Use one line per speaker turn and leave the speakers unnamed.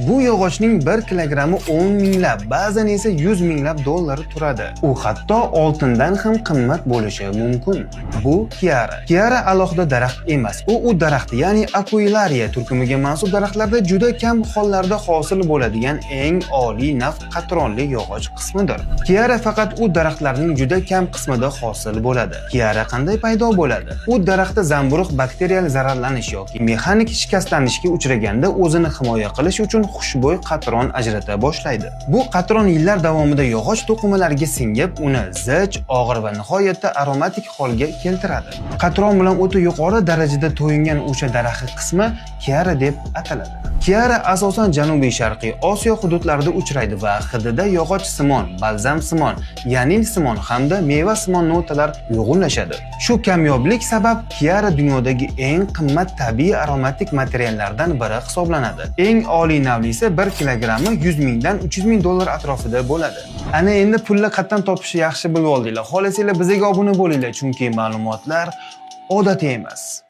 Bu yog'ochning 1 kilogrammi 10 minglab, ba'zan esa 100 minglab dollar turadi. U hatto oltindan ham qimmat bo'lishi mumkin. Bu Kiara. Kiara alohida daraxt emas. U daraxt, ya'ni Aquilaria turkumiga mansub daraxtlarda juda kam hollarda hosil bo'ladigan eng oliy nav qatronli yog'och qismidir. Kiara faqat u daraxtlarning juda kam qismida hosil bo'ladi. Kiara qanday paydo bo'ladi? U daraxtda zamburug' bakteriyal zararlanish yoki mexanik shikastlanishga uchraganda o'zini himoya qilish uchun xushbo'y qatron ajrata boshlaydi. Bu qatron yillar davomida yog'och to'qimalariga singib, uni zich, og'ir va nihoyatda aromatik holga keltiradi. Qatron bilan o'ta yuqori darajada to'yingan o'sha daraxt qismi Kiara deb ataladi. Kiara asosan janubiy-sharqiy Osiyo hududlarida uchraydi va hidida yog'och simon, balzam simon, yanin simon hamda meva simon notalar uyg'unlashadi. Shu kamyoblik sabab Kiara dunyodagi eng qimmat tabiiy aromatik materiallardan biri hisoblanadi. Eng oliy navlisi 1 kilogrammi 100 mingdan 300 ming dollar atrofida bo'ladi. Ana endi pulni qatdan topishni yaxshi bilib oldinglar. Xohlasanglar bizga obuna bo'linglar, chunki ma'lumotlar odatiy emas.